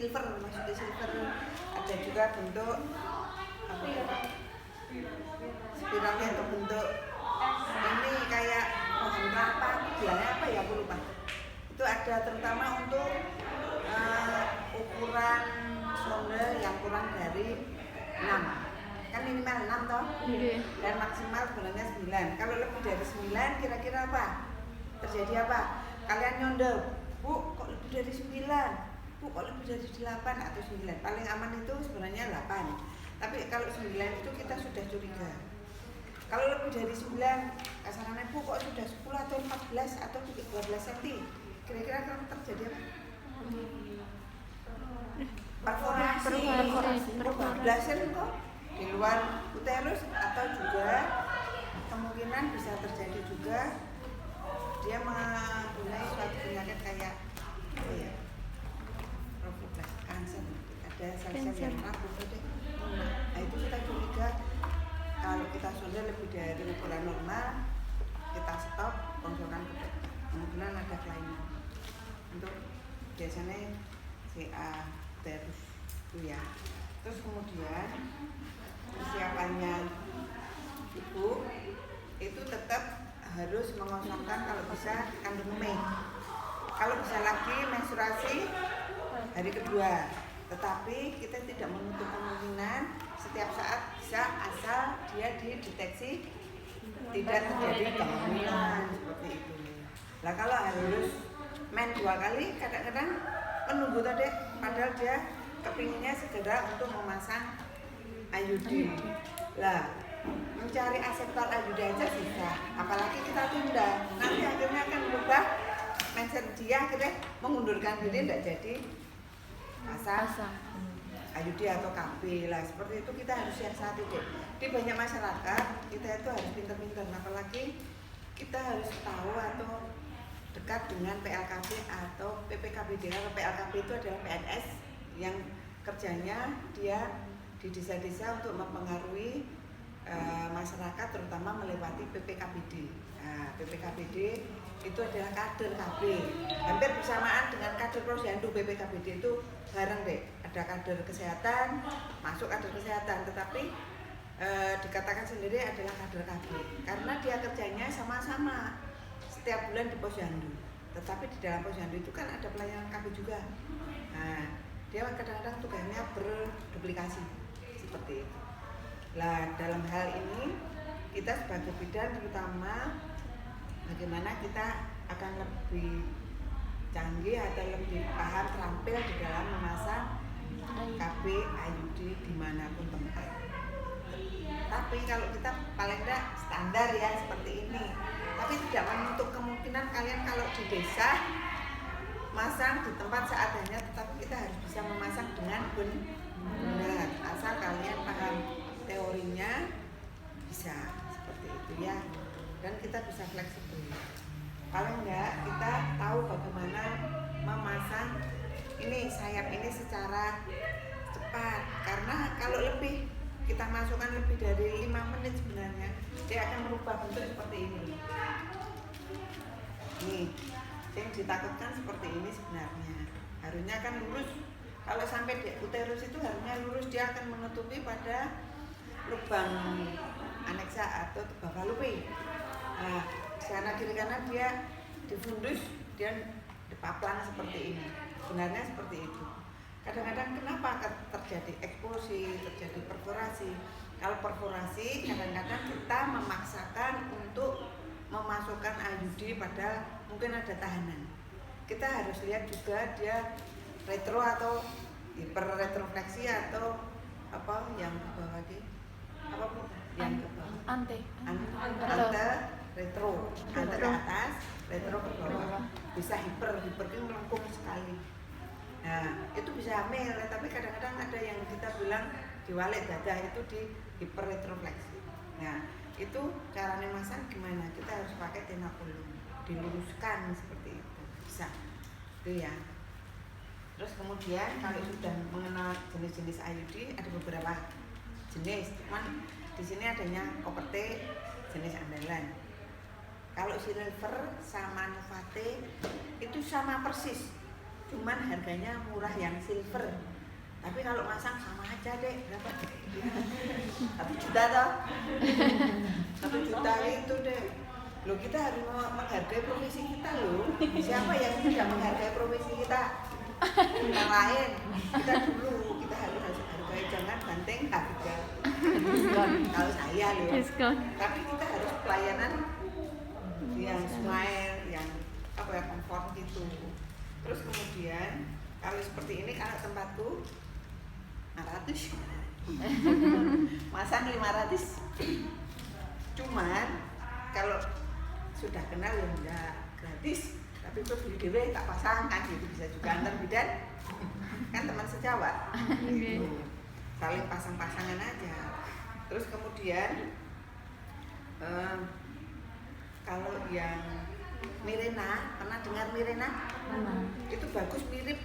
silver, maksudnya silver. Ada juga bentuk apa ya? Spiralnya itu bentuk ini kayak pohon kelapa, bilangnya apa ya aku lupa. Itu ada terutama untuk ukuran sonde yang kurang dari 6. Kan minimal 6 toh? Dan maksimal sebenarnya 9. Kalau lebih dari 9 kira-kira apa? Terjadi apa? Kalian nyonde, Bu, kok lebih dari 9? Bu, kok lebih dari 8 atau 9? Paling aman itu sebenarnya 8. Tapi kalau 9 itu kita sudah curiga. Kalau lebih dari 9, kasarannya Bu, kok sudah 10 atau 14 atau 12 cm? Kira-kira akan terjadi apa? Perforasi kok di luar uterus, atau juga kemungkinan bisa terjadi juga dia mempunyai suatu penyakit kayak apa ya, kanker, ada sel-sel yang rapuh deh. Nah itu kita curiga kalau kita sonde lebih dari ukuran normal, kita stop, konsultan ke dokter. Kemungkinan ada kelainan untuk biasanya CA terus ya. Terus kemudian persiapannya ibu itu tetap harus mengosongkan kalau bisa kandung kemih. Kalau bisa lagi menstruasi hari kedua, tetapi kita tidak menutup kemungkinan setiap saat bisa, asal dia dideteksi tidak terjadi kehamilan seperti itu. Nah kalau harus men 2 kali, kadang-kadang menunggu tadi, padahal dia kepinginnya segera untuk memasang IUD. Lah, mencari aseptor IUD aja susah, apalagi kita tunda. Nanti akhirnya akan berubah mindset dia, akhirnya mengundurkan diri, tidak jadi pasang IUD atau KB. Lah, seperti itu kita harus siasati deh. Di banyak masyarakat kita itu harus pintar-pintar, apalagi kita harus tahu atau dekat dengan PLKB atau PPKBD. PLKB itu adalah PNS yang kerjanya dia di desa-desa untuk mempengaruhi masyarakat, terutama melewati PPKBD. Nah, PPKBD itu adalah kader KB. Hampir bersamaan dengan kader posyandu. PPKBD itu bareng deh. Ada kader kesehatan, masuk kader kesehatan, tetapi dikatakan sendiri adalah kader KB karena dia kerjanya sama-sama setiap bulan di posyandu. Tetapi di dalam posyandu itu kan ada pelayanan KB juga. Nah, dia kadang-kadang tugasnya berduplikasi seperti itu. Nah, dalam hal ini kita sebagai bidan terutama bagaimana kita akan lebih canggih atau lebih paham, terampil di dalam memasang KB IUD dimanapun tempat. Tapi kalau kita paling tidak standar ya seperti ini. Tapi tidak menutup kemungkinan kalian kalau di desa masang di tempat seadanya, tetapi kita harus bisa memasang dengan benar, asal kalian paham teorinya, bisa seperti itu ya. Dan kita bisa fleksibel. Paling enggak kita tahu bagaimana memasang ini sayap ini secara cepat, karena kalau lebih kita masukkan lebih dari 5 menit sebenarnya dia akan merubah bentuk seperti ini. Nih, yang ditakutkan seperti ini sebenarnya. Harusnya kan lurus. Kalau sampai di uterus itu harusnya lurus, dia akan menutupi pada lubang aneksa atau tuba Fallopi. Nah, sana kiri kanan dia difundus, dia dipaplang seperti ini. Sebenarnya seperti itu. Kadang-kadang kenapa terjadi eksplosi, terjadi perforasi? Kalau perforasi kadang-kadang kita memaksakan untuk memasukkan IUD padahal mungkin ada tahanan. Kita harus lihat juga dia retro atau hiperretrofleksi atau apa yang ke bawah di apa pun yang ke bawah ante retro, ante ke atas, retro ke bawah, bisa hiper itu melengkung sekali. Nah itu bisa hamil, tapi kadang-kadang ada yang kita bilang diwalik dada itu di hiperretrofleksi. Nah itu caranya masang gimana? Kita harus pakai tenakulum, diluruskan seperti itu, bisa itu ya. Terus kemudian kalau sudah mengenal jenis-jenis IUD, ada beberapa jenis, cuman di sini adanya Copper-T jenis andalan. Kalau silver sama Novate itu sama persis, cuman harganya murah yang silver. Tapi kalau masang sama aja deh, berapa? 1 juta toh? 1 juta itu deh. Loh, kita harus menghargai profesi kita loh. Siapa yang tidak menghargai profesi kita? Yang lain. Kita dulu, kita harus hargai, jangan banting harga. Kalau saya loh. Tapi kita harus pelayanan yang smile, yang apa ya, comfort gitu. Terus kemudian kalau seperti ini, kalau tempatku 500, masang 500. Cuman kalau sudah kenal ya enggak gratis, tapi itu beli dewe tak pasang kan gitu, bisa juga antar bidan kan teman sejawat gitu. Saling pasang-pasangan aja. Terus kemudian kalau yang Mirena, pernah dengar Mirena? Itu bagus, mirip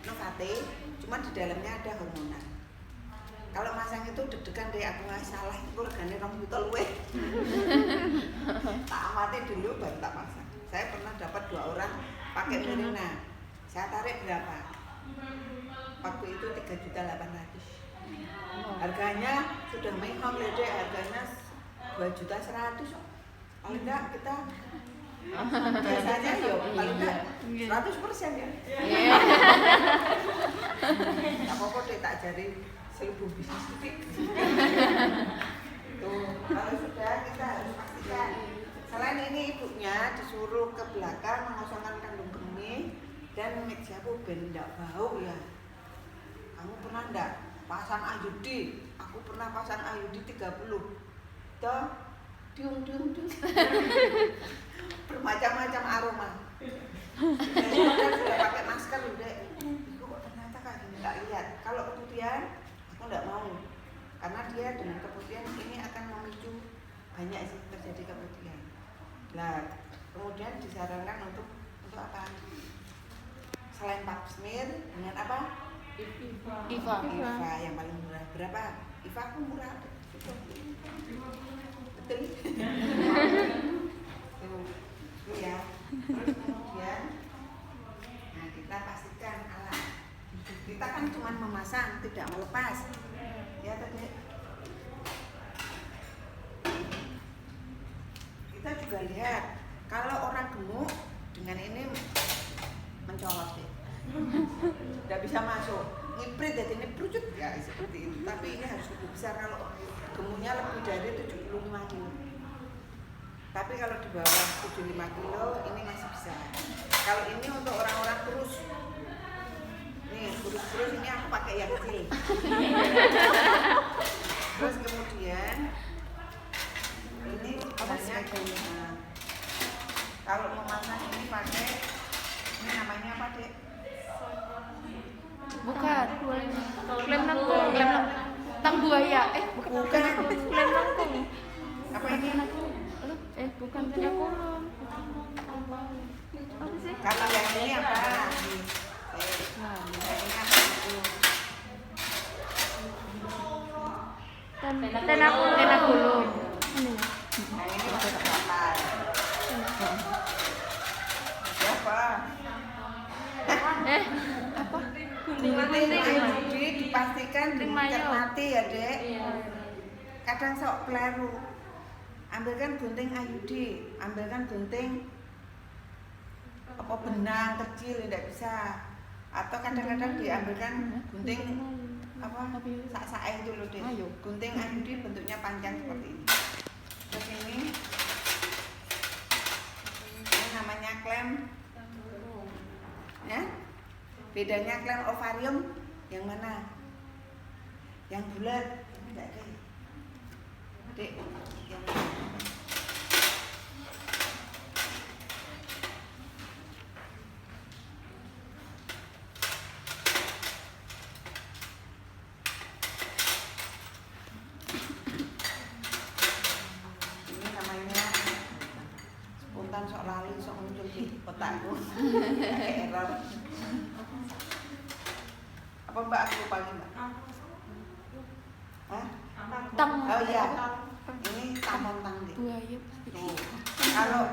Novate, cuma di dalamnya ada hormonal. Kalau masang itu deg-degan deh, aku nggak salah itu regane 2 juta luwih. Tak amati dulu baru tak pasang. Saya pernah dapat 2 orang pakai Mirena. Saya tarik berapa? Waktu itu 3.800.000. Harganya sudah mehong deh, harganya 2.100.000. Paling enggak kita biasanya ya paling enggak 100% ya. Tak apa-apa deh, tak jari selebih bisnis sedikit. Tuh, kalau sudah kita harus pastikan. Selain ini ibunya disuruh ke belakang mengosongkan kandung kemih dan mejaku ben ndak bau ya. Kamu pernah ndak pasang IUD? Aku pernah pasang IUD 30. Toh, dung. Bermacam-macam aroma. Saya sudah pakai masker udah. Itu kok ternyata kayak gini, nggak lihat. Kalau kemudian aku nggak mau, karena dia dengan keputihan ini akan memicu banyak sih terjadi keputihan. Nah, kemudian disarankan untuk apa? Selain pap smear dengan apa? IVA yang paling murah. Berapa? IVA aku murah. Betul. Tuh ya. Terus kemudian, nah kita pastikan alat. Kita kan cuma memasang, tidak melepas. Ya tadi. Kita juga lihat kalau orang gemuk dengan ini mencolok deh, tidak bisa masuk, ngiprit jadi ini perucut ya seperti itu. Tapi ini harus lebih besar, kalau gemuknya lebih dari 75 kilo. Tapi kalau di bawah 75 kilo ini masih bisa. Kalau ini untuk orang-orang kurus, nih kurus ini aku pakai yang kecil. Terus kemudian ini banyak. Nah, kalau memasang ini pakai, ini namanya apa dek? Bukan. Lem nangkung. Tang buaya. Bukan. Lem nangkung. Apa ini? Bukan tanda kurung. Apa sih? Kalau yang ini apa? Tanda kurung. Nah ini masuk ke kapal. Siapa? Apa? Gunting IUD dipastikan dicermati ya dek. Kadang sok keliru. Ambilkan gunting IUD, ambilkan gunting apa benang kecil tidak bisa. Atau kadang-kadang diambilkan gunting apa sak-sak itu loh dek. Gunting IUD bentuknya panjang seperti ini. Terus ini namanya klem. Ya? Bedanya klem ovarium yang mana? Yang bulat, enggak deh. Dek, yang ini namanya spontan sok lali sok muncul di otakku. Error. Apa mbak aku lupa nih mbak? Hah? Oh iya, ini tampon deh. Buaya. Tuh. Kalau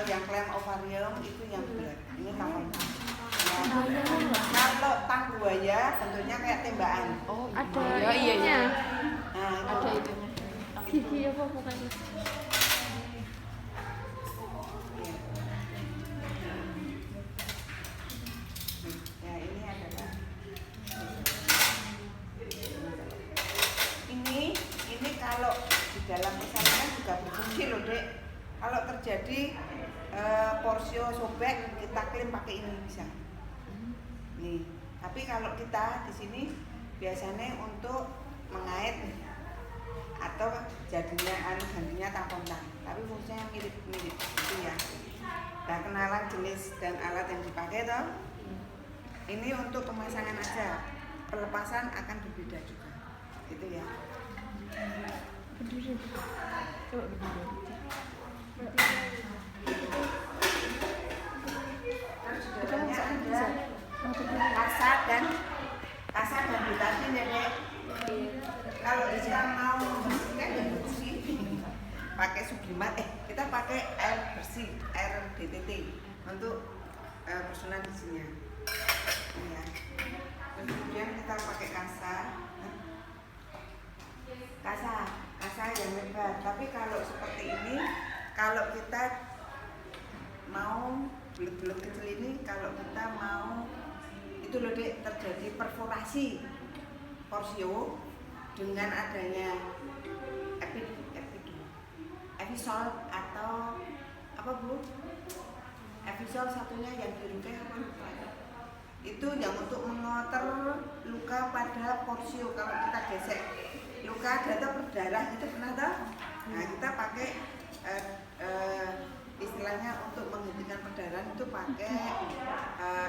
yang klem ovarium itu yang berat, ini tampon. Kalau tang buaya bentuknya kayak tembakan. Oh, ada iya. itunya. Nah, Ada itunya. Gigi apa bukannya? Ya, ini adalah ini kalau di dalam persalinan juga berfungsi loh, Dek. Kalau terjadi porsio sobek, kita klaim pakai ini bisa. Nih, tapi kalau kita di sini biasanya untuk mengait atau gantinya tampon tang, tapi fungsinya mirip-mirip itu ya. Nah, kenalan jenis dan alat yang dipakai toh. Ini untuk pemasangan aja, pelepasan akan berbeda juga, gitu ya. Berdiri. Coba berdiri. Terus di dalamnya ada kasa dan betatin ya, Dek. Kalau kita mau membersihkan ya bersih, pakai sublimat. Kita pakai air bersih, air DTT untuk pesunan gizinya. Ya. Kemudian kita pakai kasa yang lebar. Tapi kalau seperti ini, kalau kita mau bulat-bulat kecil ini, kalau kita mau itu loh, Dek, terjadi perforasi porsio dengan adanya episol atau apa Bu? Episol satunya yang biru apa lupa. Itu yang untuk mengotor luka pada porsio. Kalau kita gesek luka atau berdarah itu pernah tahu? Nah, kita pakai istilahnya untuk menghentikan perdarahan itu pakai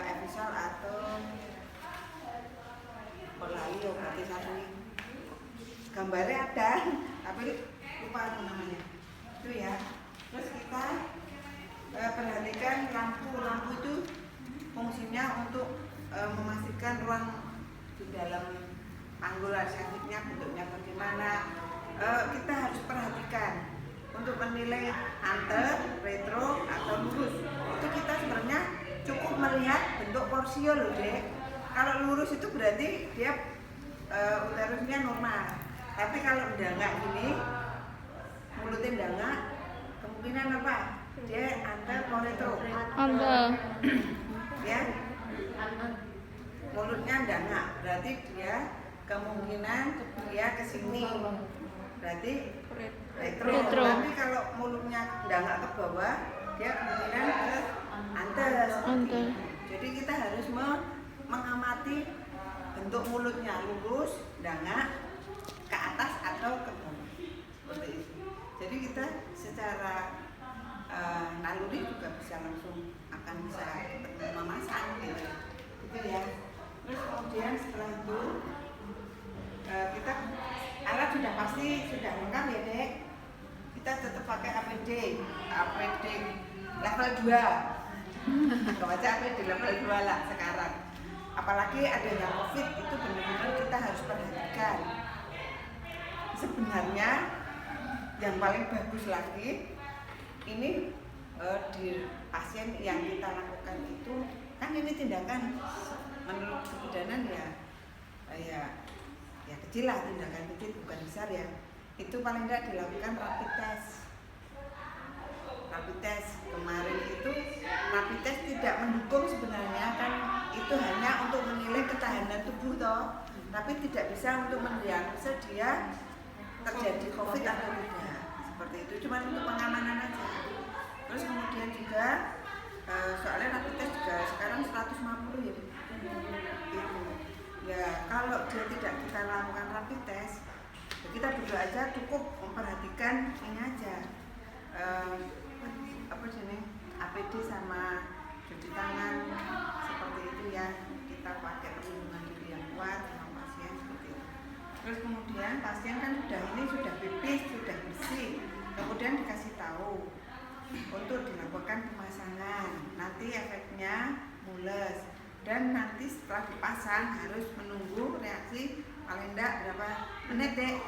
episol atau polio, berarti satu gambarnya ada tapi lupa apa namanya itu ya. Terus kita perhatikan lampu itu fungsinya untuk memastikan ruang di dalam panggul sensitifnya bentuknya bagaimana. Kita harus perhatikan untuk menilai anter, retro atau lurus. Itu kita sebenarnya cukup melihat bentuk porsio loh, Dek. Kalau lurus itu berarti dia uterusnya normal. Tapi kalau ndangak gini, mulutnya ndangak, kemungkinan apa? Dia anter atau retro. Anter. Ya. Mulutnya ndangak, berarti dia kemungkinan dia ke sini. Berarti retro. Tapi kalau mulutnya ndangak ke bawah, dia kemungkinan ke anter. Jadi kita harus mengamati bentuk mulutnya lurus, ndangak, ke atas atau ke bawah. Seperti itu. Jadi kita secara naluri juga bisa langsung akan bisa memasang gitu. Gitu ya. Terus kemudian setelah itu kita alat sudah pasti sudah lengkap ya, Dek. Kita tetap pakai APD level 2. Kebaca APD level 2 lah sekarang. Apalagi adanya COVID itu benar-benar kita harus perhatikan. Sebenarnya yang paling bagus lagi ini di pasien yang kita lakukan itu kan ini tindakan menurut kebidanan ya kecil lah, tindakan kecil bukan besar ya. Itu paling tidak dilakukan rapid test kemarin itu. Rapid test tidak mendukung sebenarnya, kan itu hanya untuk menilai ketahanan tubuh toh, tapi tidak bisa untuk mendiagnosa dia terjadi COVID atau tidak. Seperti itu, cuma untuk pengamanan aja. Terus kemudian juga soalnya rapid test juga sekarang 150 ya. Gitu. Ya, kalau dia tidak kita lakukan rapid test, ya kita dulu aja cukup memperhatikan ini aja. APD sama cuci tangan seperti itu ya. Kita pakai perlindungan diri yang kuat sama pasien seperti itu. Terus kemudian pasien kan sudah pipis, sudah bersih. Kemudian dikasih tahu untuk dilakukan pemasangan. Nanti efeknya mules. Dan nanti setelah dipasang harus menunggu reaksi paling enggak berapa menit, Dek?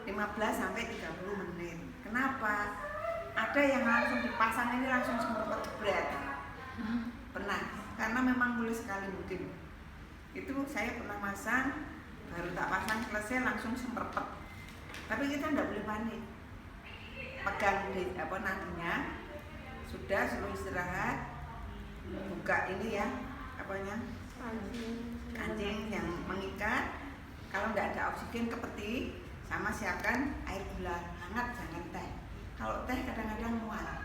15 sampai 30 menit. Kenapa? Ada yang langsung dipasang ini langsung semprot jebret. Pernah? Kan karena memang mulus sekali mungkin. Itu saya pernah masang, baru tak pasang selesai langsung semperpet. Tapi kita tidak boleh panik. Pegang di nadinya, sudah suruh istirahat, buka ini ya, apanya? Kancing yang mengikat. Kalau tidak ada oksigen ke peti, sama siapkan air gula hangat, jangan teh. Kalau teh kadang-kadang mual,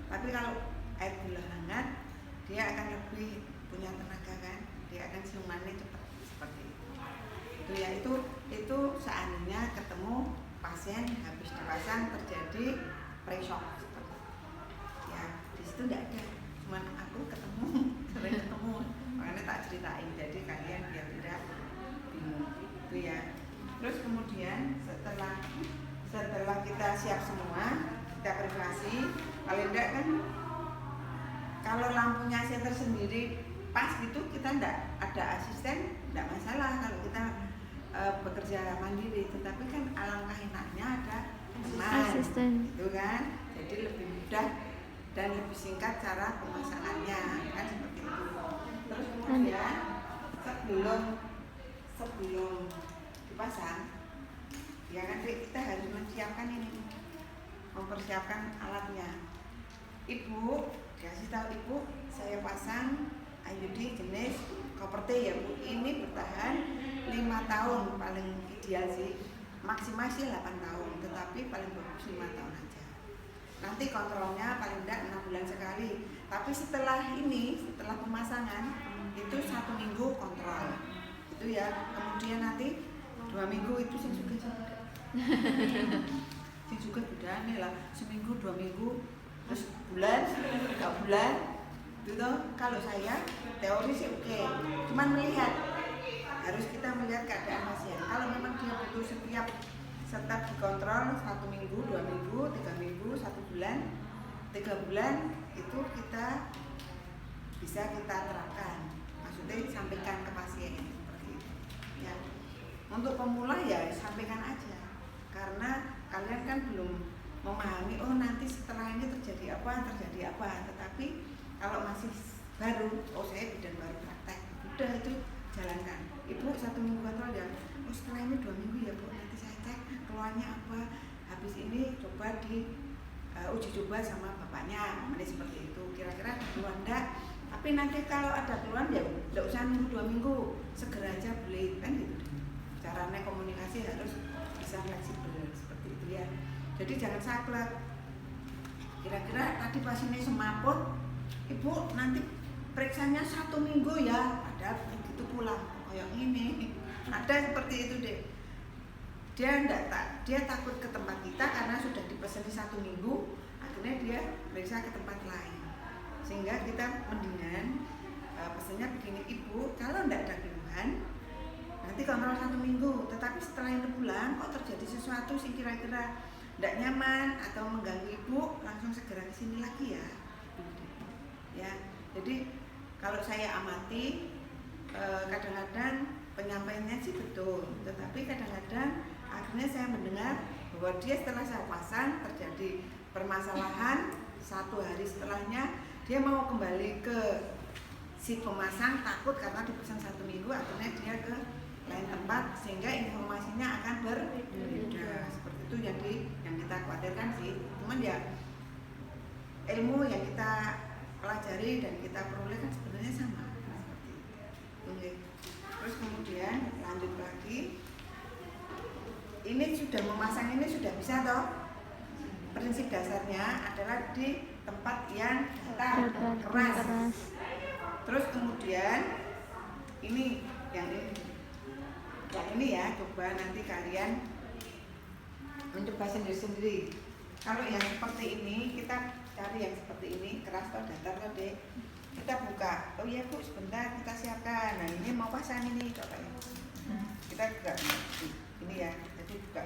tapi kalau air gula hangat dia akan lebih punya tenaga kan, dia akan siumannya cepat seperti itu. Itu ya, itu seandainya ketemu pasien habis dipasang terjadi pre-shock seperti itu. Ya di situ tidak ada, cuman aku ketemu sering ketemu, makanya tak ceritain jadi kalian biar tidak bingung. Itu ya. Terus kemudian setelah kita siap semua, kita privasi, paling enggak kan kalau lampunya senter sendiri pas gitu, kita enggak ada asisten, enggak masalah kalau kita bekerja mandiri. Tetapi kan alangkah enaknya ada teman asisten, gitu kan, jadi lebih mudah dan lebih singkat cara pemasangannya kan seperti itu. Terus kemudian sebelum dipasang ya kan kita harus menyiapkan ini, mempersiapkan alatnya. Ibu kasih tahu ibu, saya pasang IUD jenis Copper T ya Bu, ini bertahan 5 tahun paling ideal sih, maksimal sih 8 tahun, tetapi paling bagus 5 tahun aja. Nanti kontrolnya paling tidak 6 bulan sekali, tapi setelah pemasangan itu 1 minggu kontrol itu ya, kemudian nanti 2 minggu itu sing juga bedane lah, seminggu 2 minggu terus bulan 3 bulan gitu. Kalau saya teori sih oke, cuman melihat, harus kita melihat keadaan pasien. Kalau memang dia butuh setiap dikontrol 1 minggu, 2 minggu, 3 minggu, 1 bulan, 3 bulan itu kita bisa kita terapkan, maksudnya sampaikan ke pasien seperti itu ya. Untuk pemula ya sampaikan aja, karena kalian kan belum memahami, oh nanti setelah ini terjadi apa. Tetapi kalau masih baru, oh saya bidan baru praktek, udah itu jalankan. Ibu 1 minggu kontrol ya, oh setelah ini 2 minggu ya Bu, nanti saya cek keluarnya apa, habis ini coba di uji coba sama bapaknya, seperti itu. Kira-kira keluar enggak, tapi nanti kalau ada keluhan ya enggak usah nunggu 2 minggu, segera aja boleh kan gitu. Caranya komunikasi harus bisa fleksibel seperti itu ya. Jadi jangan saklek. Kira-kira tadi pasiennya semaput, ibu nanti periksanya 1 minggu ya, padahal begitu pulang kayak ini. Ada seperti itu deh. Dia takut ke tempat kita karena sudah dipeseni 1 minggu, akhirnya dia periksa ke tempat lain. Sehingga kita mendingan pesannya begini, ibu kalau tidak ada keluhan nanti kontrol 1 minggu, tetapi setelah ini pulang kok terjadi sesuatu sih kira-kira tidak nyaman atau mengganggu ibu, langsung segera ke sini lagi ya. Ya, jadi kalau saya amati kadang-kadang penyampaiannya sih betul, tetapi kadang-kadang akhirnya saya mendengar bahwa dia setelah saya pasang terjadi permasalahan, 1 hari setelahnya dia mau kembali ke si pemasang, takut karena dipesan 1 minggu, akhirnya dia ke lain tempat sehingga informasinya akan berbeda. Seperti itu yang kita khawatirkan sih. Cuman ya ilmu yang kita pelajari dan kita peroleh kan sebenarnya sama seperti itu. Oke. Terus kemudian lanjut lagi, ini sudah memasang, ini sudah bisa toh. Prinsip dasarnya adalah di tempat yang datar, keras. Terus kemudian ini yang ini ya, coba nanti kalian mencoba sendiri-sendiri. Kalau yang seperti ini, kita cari yang seperti ini, keras atau datar loh dek. Kita buka, oh iya Bu sebentar kita siapkan. Nah ini mau pasang ini, coba ya. Kita buka ini ya, jadi buka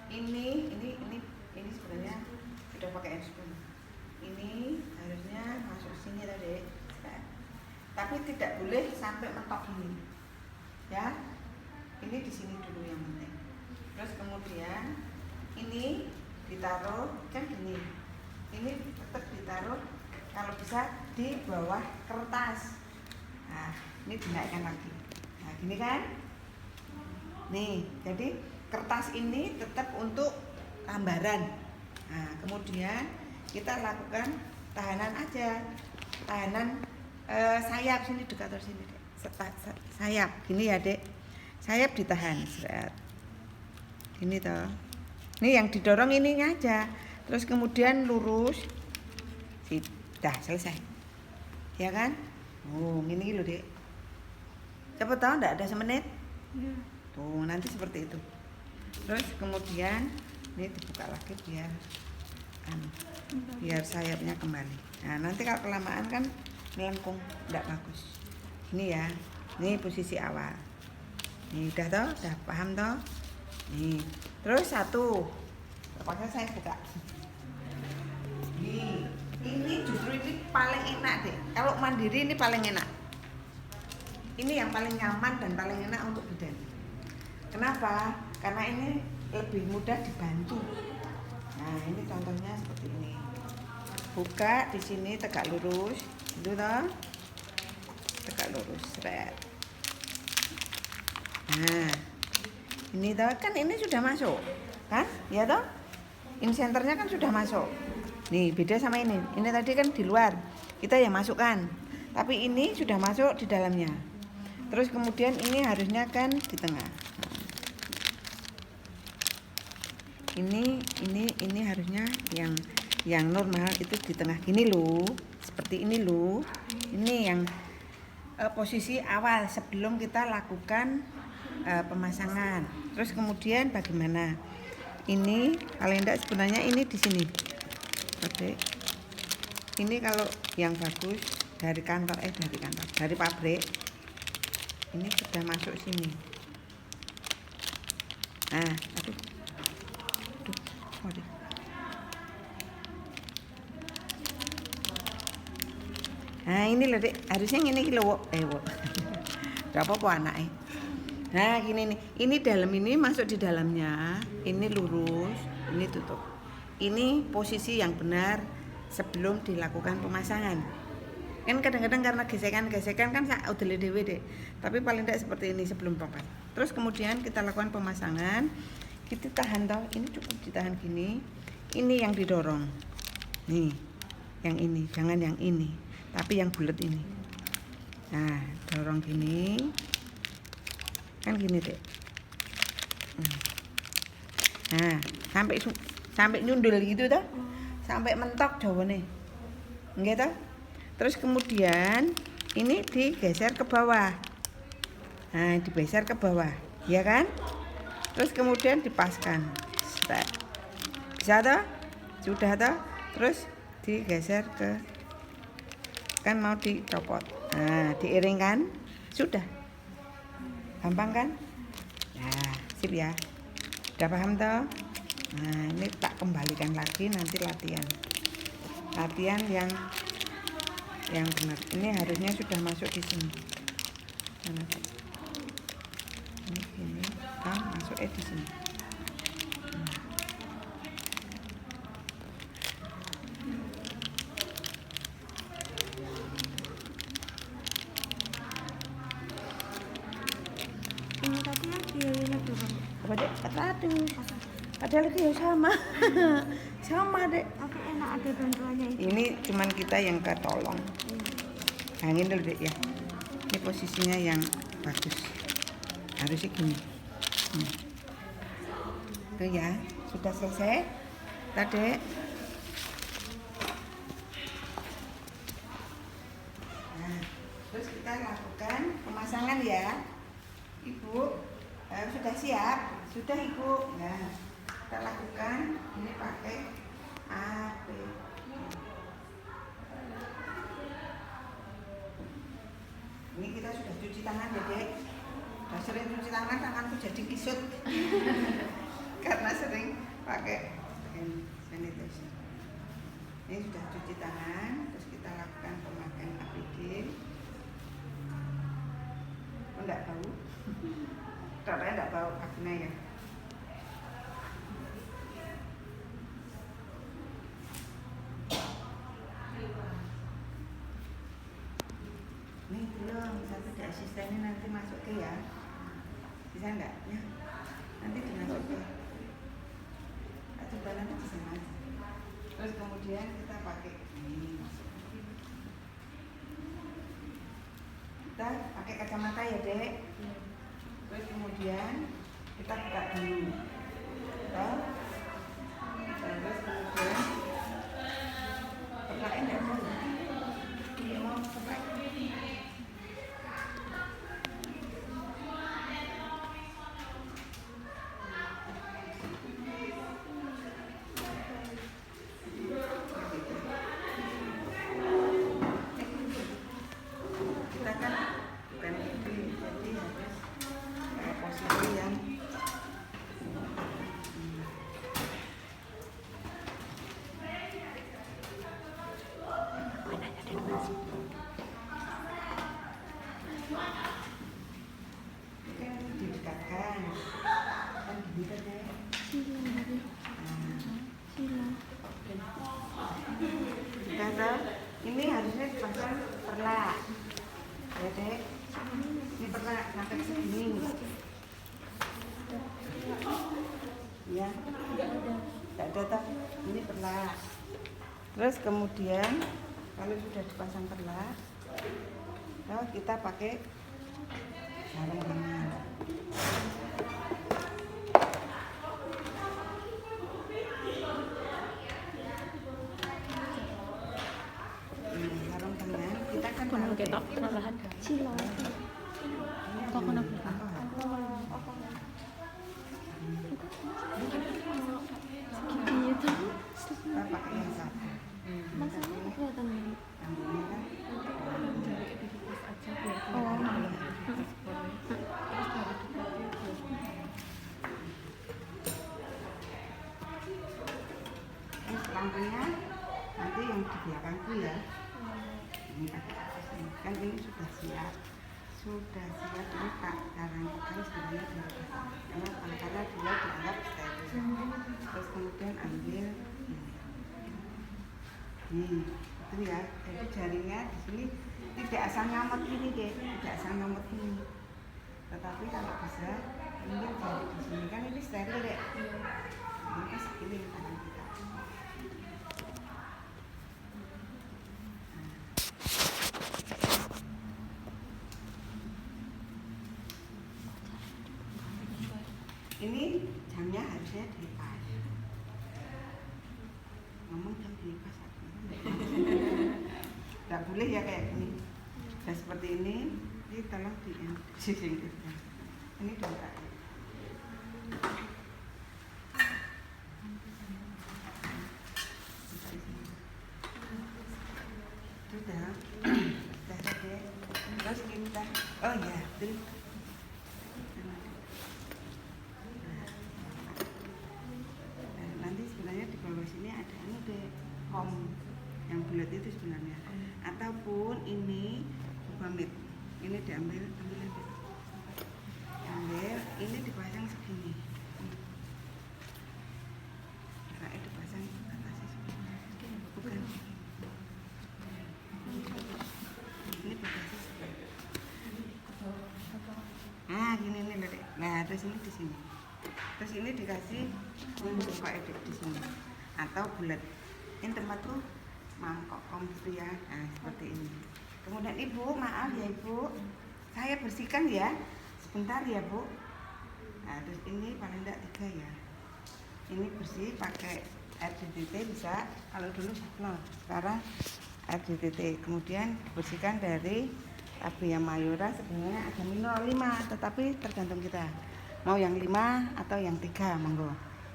ini sebenarnya sudah pakai spoon. Ini harusnya masuk sini tadi, tapi tidak boleh sampai mentok ini, ya. Ini di sini dulu yang penting. Terus kemudian ini ditaruh kan gini, ini tetap ditaruh kalau bisa di bawah kertas. Nah, ini dinaikkan lagi. Nah, gini kan? Nih, jadi kertas ini tetap untuk gambaran. Nah, kemudian kita lakukan tahanan aja, tahanan sayap sini dekat sini, Dek. Sayap, gini ya, Dek. Sayap ditahan, seret. Gini toh. Ini yang didorong ini aja. Terus kemudian lurus. Sudah selesai. Ya kan? Oh, ini loh, Dek. Cepet tahu enggak ada semenit? Ya. Tuh, nanti seperti itu. Terus kemudian ini dibuka lagi biar sayapnya kembali. Nah, nanti kalau kelamaan kan melengkung, enggak bagus. Ini ya. Ini posisi awal. Nih, udah toh? Udah paham toh? Nih. Terus satu. Terpaksa saya buka. Nih, ini justru ini paling enak, Dek. Kalau mandiri ini paling enak. Ini yang paling nyaman dan paling enak untuk bidan. Kenapa? Karena ini lebih mudah dibantu. Nah, ini contohnya seperti ini. Buka di sini tegak lurus, itu toh. Tegak lurus, seret. Nah, ini toh kan ini sudah masuk, kan? Ya toh? Ini senternya kan sudah masuk. Nih, beda sama ini. Ini tadi kan di luar. Kita yang masukkan. Tapi ini sudah masuk di dalamnya. Terus kemudian ini harusnya kan di tengah. Ini harusnya yang normal itu di tengah gini loh. Seperti ini loh. Ini yang posisi awal sebelum kita lakukan pemasangan. Terus kemudian bagaimana? Ini paling enggak sebenarnya ini di sini. Oke. Ini kalau yang bagus dari pabrik. Ini sudah masuk sini. Nah, aduh. Nah, ini loh, Dek. Harusnya ini loh. Gak apa-apa anaknya. Nah, gini nih. Ini dalam ini masuk di dalamnya. Ini lurus, ini tutup. Ini posisi yang benar sebelum dilakukan pemasangan. Kan kadang-kadang karena gesekan kan udah dewe, Dek. Tapi paling tidak seperti ini sebelum pempas. Terus kemudian kita lakukan pemasangan. Kita tahan toh, ini cukup ditahan gini. Ini yang didorong. Nih, yang ini, jangan yang ini, tapi yang bulat ini. Nah, dorong gini. Kan gini, Dek. Nah, sampai nyundul gitu toh. Sampai mentok jawane. Nggih toh? Terus kemudian ini digeser ke bawah. Nah, digeser ke bawah, ya kan? Terus kemudian dipaskan. Bisa toh? Sudah toh? Terus digeser ke, kan mau dicopot. Nah, diiringkan. Sudah. Gampang kan? Nah, sip ya. Udah paham toh? Nah, ini tak kembalikan lagi nanti latihan. Latihan yang benar. Ini harusnya sudah masuk di sini. Ini gini, kan masuk di sini. Ini tadi yang biayanya berapa? Apa, Dek? 400. Padahal itu ya sama. Sama, Dek. Tapi enak ada bantuannya itu. Ini cuman kita yang ketolong. Nah, ini dulu, Dek, ya. Ini posisinya yang bagus. Harusnya gini. Itu ya, sudah selesai. Tadi. Nah, terus kita lakukan pemasangan ya. Ibu, sudah siap? Sudah, Ibu. Nah, kita lakukan ini pakai AP. Ini kita sudah cuci tangan ya, Dek. Sudah sering cuci tangan, tanganku jadi kisut. Karena sering pakai hand sanitizer. Ini sudah cuci tangan, terus kita lakukan pemakaian APD. Oh, enggak bau? Katanya enggak bau akhirnya ya. Nih belum, satu di asistennya nanti masuk ke ya. Bisa enggak? Ya. Nanti dimasukin. Coba nanti di sana aja. Terus kemudian kita pakai ini. Kita pakai kacamata ya, Dek. Terus kemudian kita buka dulu. Terus kemudian perlain enggak dulu. Ini mau perlain. Kita kan bukan ini, jadi harus posisi yang didekatkan kan gitu deh. Sila dari sila. Kita ini harusnya dipasang perlak ya, Dek. Ini perlak sampai segini ya, tidak ada tak, ini perlak. Terus kemudian kalau sudah dipasang perlak, kita pakai sarung tangan. Sarung tangan kita kan Kono taruh ketok perlahan. Sila. Kok kono berapa? Segini itu. kita pakai yang satu. Masanya kelihatan ini. Ambilnya kan lampunya nanti yang di belakangku ya. Ini pakai atas ini. Kan ini sudah siap ini Pak Karang kan sebenarnya karena dia dianggap steril. Terus kemudian ambil itu ya. Jadi jaringnya di sini tidak asal nyamot ini deh, tidak asal nyamot ini. Tetapi kalau bisa mungkin jari di sini kan ini steril deh. Ini kan segini tangan kita. Ini jamnya harusnya dilepas. Ngomong jam dilepas aku. Tidak boleh ya kayak gini. Nah seperti ini tolong disingkirkan. Ini dibuka. Sudah. Terus kita, oh ya, nanti sebenarnya di bawah sini ada ini deh, kom yang bulat itu sebenarnya, ataupun ini bamit, ini ambil ini dipasang segini, kayak dipasang atasnya segini, bukan, ini bagasi segini. Nah gini nih Dek. Nah terus ini di sini. Terus ini dikasih buka edit di sini atau bulat. Ini tempatku mangkok komplit ya. Nah seperti ini. Kemudian Ibu, maaf ya Ibu, saya bersihkan ya. Sebentar ya Bu. Nah terus ini paling enggak 3 ya. Ini bersih pakai air DTT bisa. Kalau dulu sablon, sekarang air DTT. Kemudian bersihkan dari Labia mayora, sebenarnya ada mineral 5, tetapi tergantung kita mau yang 5 atau yang 3, monggo.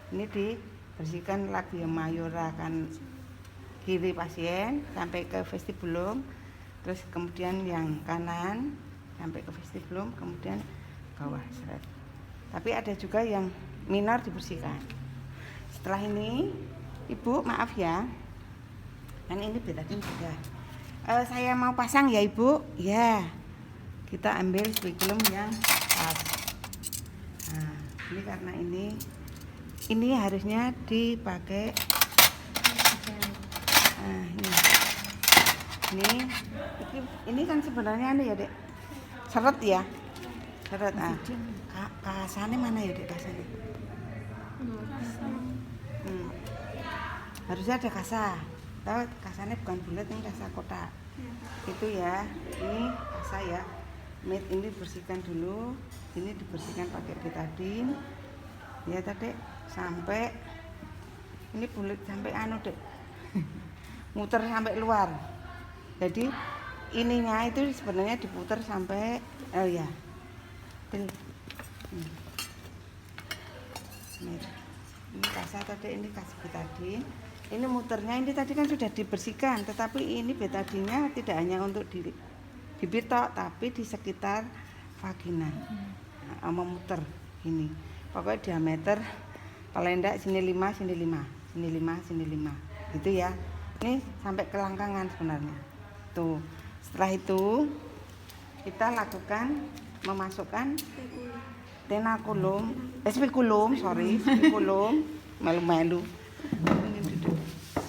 Ini dibersihkan Labia mayora kan kiri pasien sampai ke vestibulum, terus kemudian yang kanan sampai ke vestibulum, kemudian bawah seret. Tapi ada juga yang minor dibersihkan. Setelah ini Ibu maaf ya, kan ini betadine sudah. Saya mau pasang ya Ibu, ya kita ambil spekulum yang pas. Nah, ini karena ini harusnya dipakai. Nah, ini Ini kan sebenarnya ya dek, seret ya, seret. Kasane mana ya dek kasane? Harusnya ada kasa. Tahu kasane bukan bulat, ini kasa kotak. Itu ya, ini kasa ya. Ini bersihkan dulu, ini dibersihkan pakai betadine. Ya tadi sampai ini bulat sampai dek, muter sampai luar. Jadi ininya itu sebenarnya diputar sampai ya. Ini kasa tadi, ini kasih betadine. Ini muternya ini tadi kan sudah dibersihkan, tetapi ini betadinnya tidak hanya untuk di bibir tok, tapi di sekitar vagina. Memuter ini. Pokoknya diameter paling enggak sini 5, sini 5, sini 5, sini 5. Gitu ya. Ini sampai ke langkangan sebenarnya. Tuh. Setelah itu kita lakukan memasukkan spekulum, malu-malu.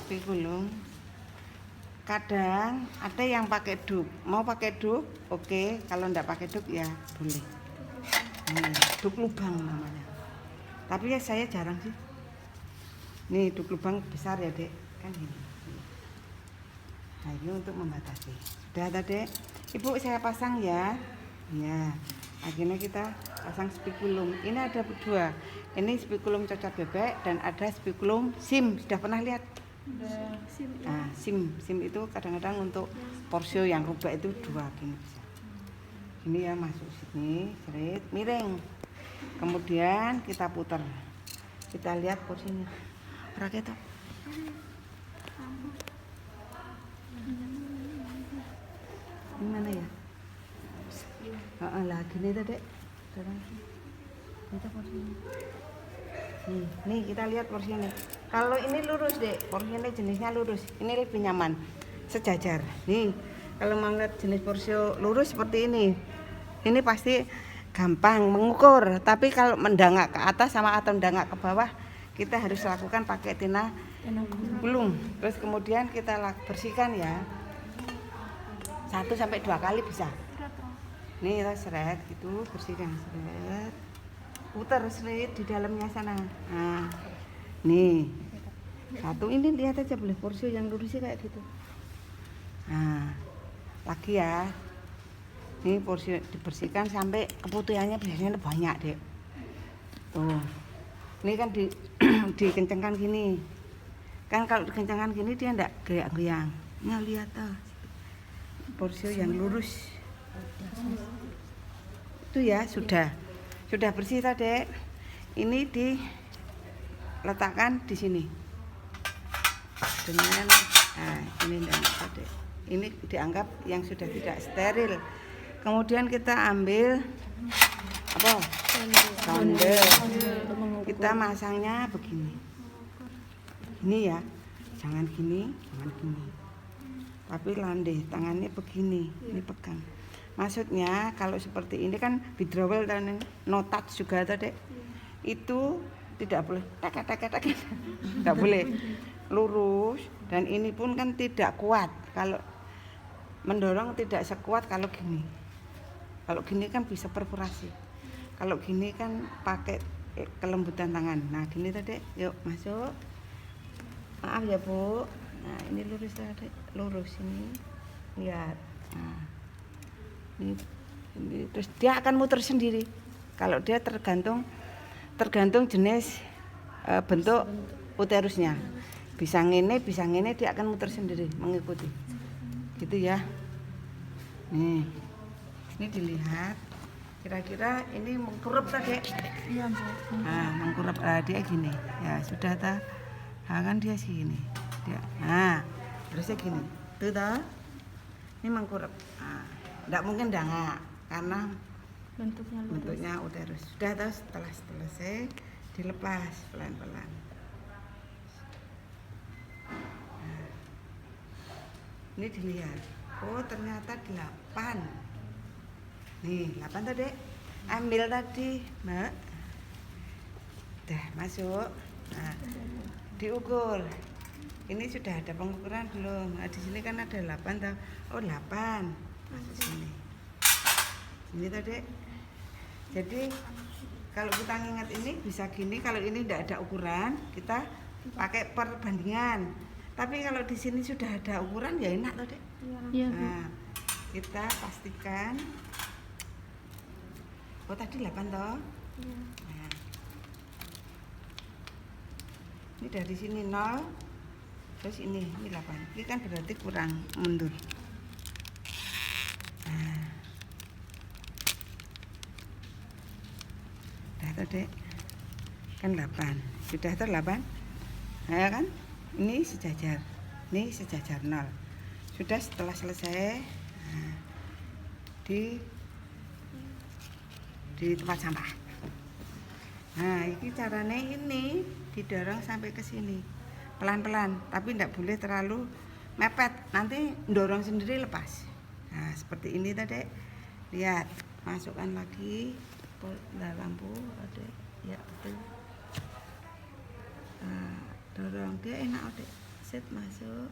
Spekulum. Kadang ada yang pakai duk. Mau pakai duk, oke. Kalau enggak pakai duk ya boleh. Duk lubang namanya. Tapi ya saya jarang sih. Nih duk lubang besar ya dek, kan ini. Nah ini untuk membatasi. Sudah tadi, ibu saya pasang ya. Ya. Akhirnya kita pasang spekulum. Ini ada dua. Ini spekulum cocok bebek dan ada spekulum sim. Sudah pernah lihat? Nah, sim itu kadang-kadang untuk porsio yang rubak itu 2 gini bisa. Ini ya masuk sini, seret, miring. Kemudian kita putar. Kita lihat porsinya. Rakyat tuh. Ini mana ya? Lah gini tadi. Kita porsinya. Nih kita lihat porsinya. Kalau ini lurus dek, porsinya jenisnya lurus. Ini lebih nyaman, sejajar. Nih, kalau mau lihat jenis porsio lurus seperti ini pasti gampang mengukur. Tapi kalau mendangak ke atas sama atau mendangak ke bawah, kita harus lakukan pakai tina gulung. Terus kemudian kita bersihkan ya. 1 sampai 2 kali bisa. Nih kita seret gitu, bersihkan seret. Putar seret di dalamnya sana. Nah, nih 1 ini lihat aja boleh porsio yang lurusnya kayak gitu. Nah, lagi ya. Ini porsio dibersihkan sampai keputihannya biasanya banyak deh. Tuh, ini kan dikencangkan gini. Kan kalau dikencangkan gini dia enggak goyang-goyang. Nah lihat tuh, porsio yang lurus. Itu ya sudah bersih tadi. Ini diletakkan di sini dengan ini tadi. Ini dianggap yang sudah tidak steril. Kemudian kita ambil sondel. Kita masangnya begini. Ini ya, jangan gini. Tapi landai, tangannya begini, ini pegang. Maksudnya kalau seperti ini kan withdrawal dan no touch juga tadi. Itu tidak boleh tidak boleh lurus, dan ini pun kan tidak kuat. Kalau mendorong tidak sekuat kalau gini. Kalau gini kan bisa perforasi. Kalau gini kan pakai kelembutan tangan. Nah gini tadi, yuk masuk. Maaf ya Bu. Nah ini lurus tadi, lurus ini. Lihat. Nah, ini terus dia akan muter sendiri. Kalau dia tergantung jenis bentuk uterusnya. Bisa ngene dia akan muter sendiri mengikuti. Gitu ya. Nih. Ini dilihat. Kira-kira ini mengkurep tadi. Iya, Bu. Nah, mengkurep dia gini. Ya, sudah ta. Nah, kan dia sini. Dia. Nah, terusnya gini. Tuh ta. Ini mengkurep. Nah, enggak mungkin dangak karena bentuknya uterus. Sudah tahu, setelah selesai dilepas pelan-pelan. Nah, ini dilihat. Oh ternyata 8. Nih 8 tadi. Ambil tadi Mbak. Dah masuk. Nah, diukur. ini sudah ada pengukuran belum? Nah, di sini kan ada 8 toh. Oh 8 masuk sini. Ini tadi. Jadi kalau kita nginget ini bisa gini, kalau ini tidak ada ukuran kita pakai perbandingan. Tapi kalau di sini sudah ada ukuran ya enak toh, Dek. Iya, Bu. Nah, kita pastikan. Oh tadi 8 toh. Iya. Nah, ini dari sini 0, terus ini 8. Ini kan berarti kurang mundur. Nah, udah tuh, Dek. Kan 8. Sudah tuh 8. Nah, kan? Ini sejajar. Ini sejajar 0. Sudah setelah selesai, nah, di tempat sampah. Nah, ini caranya ini didorong sampai ke sini. Pelan-pelan, tapi tidak boleh terlalu mepet. Nanti dorong sendiri lepas. Nah, seperti ini tadi. Lihat, masukkan lagi lampu ada. Ya, betul. Nah, dorong dia enak, Dek. Set masuk.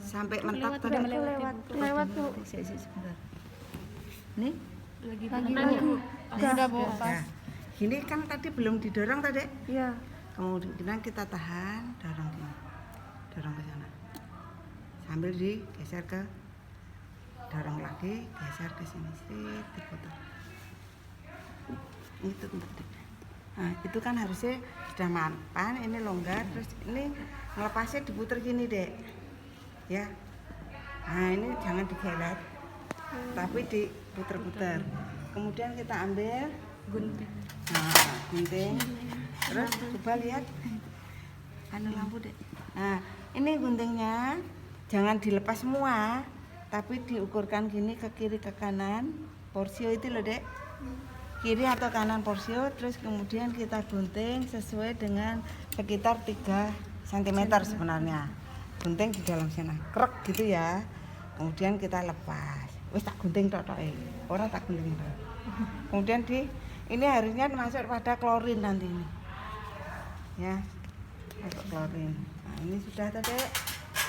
Sampai mentok tadi. Lewat, Bu. Sebentar. Nih, Lagi, Bu. Sudah, Bu. nah, gini kan tadi belum didorong tadi. Iya. Kemudian kita tahan, dorong gini. Dorong ke sana. Sambil digeser ke dorong lagi, geser ke sini sih, diputar. Itu tadi. Nah, itu kan harusnya sudah mapan, ini longgar, terus ini melepasnya diputar gini, Dek. Ya. Nah, ini jangan digelet. Tapi diputar-putar. Kemudian kita ambil Gunting. nah, gunting. Terus coba lihat lampu, Dek. Nah, ini guntingnya jangan dilepas semua, tapi diukurkan gini ke kiri ke kanan. Porsio itu loh, Dek. Kiri atau kanan porsio, terus kemudian kita gunting sesuai dengan sekitar 3 cm sebenarnya. Gunting di dalam sana. Krek gitu ya. Kemudian kita lepas. Wis tak gunting tok ora tak gunting tok. Kemudian ini harusnya masuk pada klorin nanti ini. Ya. Masuk klorin. Nah, ini sudah tadi.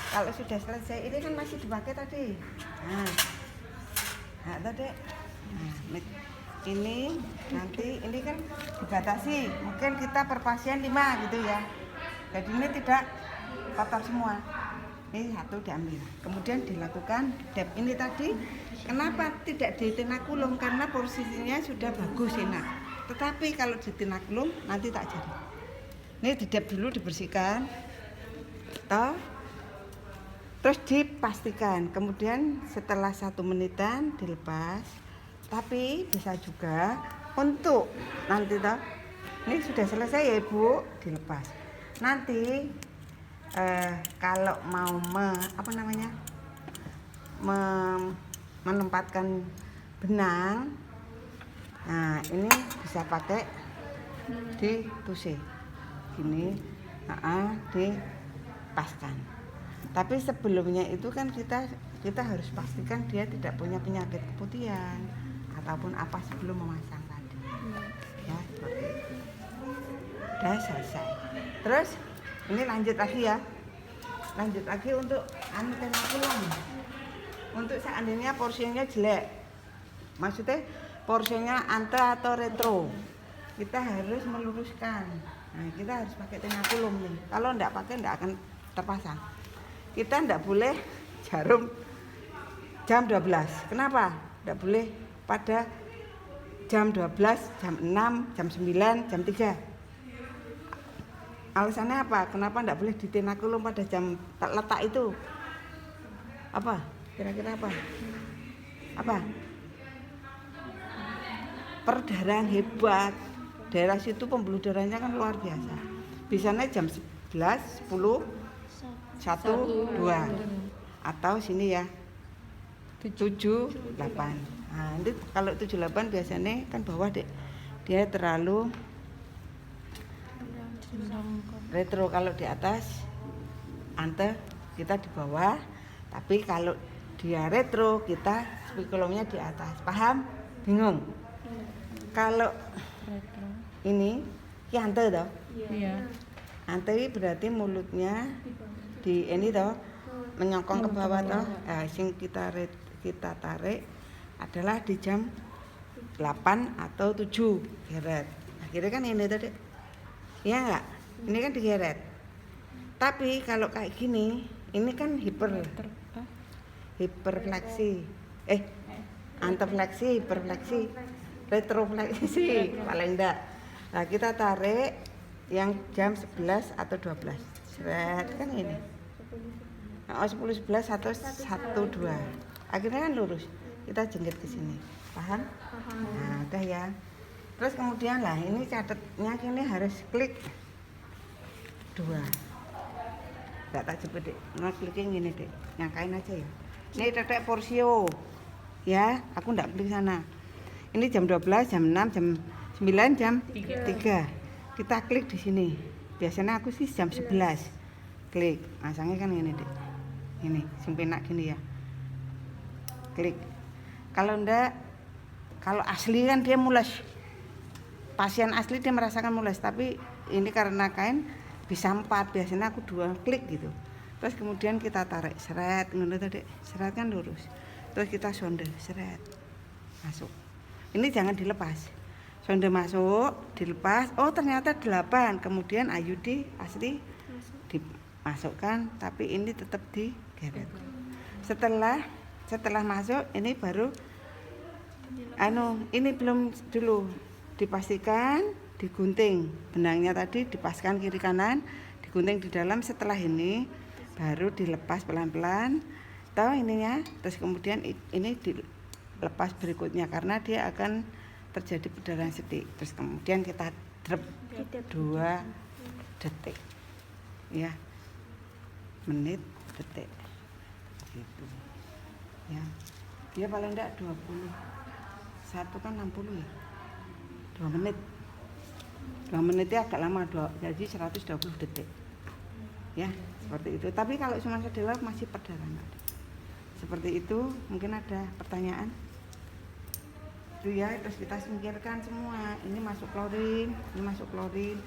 Kalau sudah selesai, ini kan masih dipakai tadi. Nah tadi. Nah, ini nanti ini kan dibatasi. Mungkin kita per pasien 5 gitu ya. Jadi ini tidak kotor semua. Ini satu diambil. Kemudian dilakukan dep ini tadi. Kenapa tidak ditinakulum? Karena posisinya sudah bagus enak. Tetapi kalau ditinakulum nanti tak jadi. Ini didep dulu, dibersihkan. Toh. Terus dipastikan. Kemudian setelah 1 menitan dilepas. Tapi bisa juga untuk nanti toh. Ini sudah selesai ya, Ibu, dilepas. Nanti kalau mau menempatkan benang, nah ini bisa pakai di tuse gini, dipaskan. Tapi sebelumnya itu kan kita harus pastikan dia tidak punya penyakit keputihan ataupun apa sebelum memasang tadi. Ya seperti itu. Udah selesai. Terus ini lanjut lagi ya. Lanjut lagi untuk tinakulum. Untuk seandainya porsinya jelek. Maksudnya porsinya ante atau retro. Kita harus meluruskan. Nah, kita harus pakai tinakulum nih. Kalau enggak pakai enggak akan terpasang. Kita enggak boleh jarum jam 12. Kenapa? Enggak boleh pada jam 12, jam 6, jam 9, jam 3. Alasannya apa? Kenapa enggak boleh ditinakulum pada jam letak itu? Apa? Kira-kira apa? Apa? Perdarahan hebat. Daerah situ pembuluh darahnya kan luar biasa. Bisanya jam 11, 10, 1, 2. Atau sini ya 7, 8. Nah, ini kalau 7, 8 biasanya kan bawah, Dek. Dia terlalu retro. Kalau di atas ante kita di bawah, tapi kalau dia retro kita spikulumnya di atas. Paham? Bingung? Kalau ini ante toh? Iya. Ante berarti mulutnya di ini toh menyongkong ke bawah toh. Nah, sing kita tarik adalah di jam 8 atau 7 geret. Akhirnya kan ini tadi. Iya enggak? Ini kan digeret. Tapi kalau kayak gini, ini kan hiperfleksi. Anterfleksi, hiperfleksi, retrofleksi paling enggak. Nah, kita tarik yang jam 11 atau 12. Seret kan ini. Nah, 10 11 atau 1 2. Akhirnya kan lurus. Kita jengket ke sini. Paham? Nah, udah ya. Terus kemudian lah ini catatnya ini harus klik 2. Enggak tak jepit, Dek. Ngeklikin gini, Dek. Nyangkain aja ya. Ini tetek porsio. Ya, aku enggak klik sana. Ini jam 12, jam 6, jam 9, jam 3. Kita klik di sini. Biasanya aku sih jam 11. Klik. Masangnya kan ini, Dek. Ini, sing penak gini ya. Klik. Kalau enggak, kalau asli kan dia mules. Pasien asli dia merasakan mules, tapi ini karena kain bisa 4, biasanya aku 2 klik gitu. Terus kemudian kita tarik seret, ngono tadi. Seret kan lurus. Terus kita sonde seret. Masuk. Ini jangan dilepas. Sonde masuk, dilepas. Oh, ternyata 8. Kemudian IUD asli dimasukkan, tapi ini tetap digeret. Setelah masuk ini baru ini belum dulu dipastikan digunting benangnya tadi, dipaskan kiri kanan, digunting di dalam. Setelah ini baru dilepas pelan-pelan tahu ininya, terus kemudian ini dilepas berikutnya karena dia akan terjadi perdarahan setik. Terus kemudian kita drop 2 detik ya, menit detik gitu ya. Dia paling enggak 20, satu kan 60 ya, 2 menit. 2 menitnya agak lama, jadi 120 detik ya, seperti itu. Tapi kalau cuma sedelah masih perdarahan. Seperti itu. Mungkin ada pertanyaan itu ya. Terus kita singkirkan semua. Ini masuk klorin, ini masuk klorin,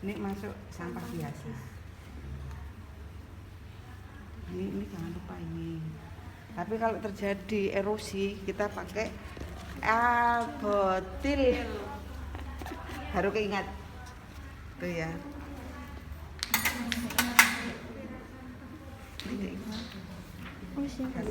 ini masuk sampah biasa. Ini jangan lupa ini. Tapi kalau terjadi erosi kita pakai albotil. Baru keingat tuh ya. Oh, singkat.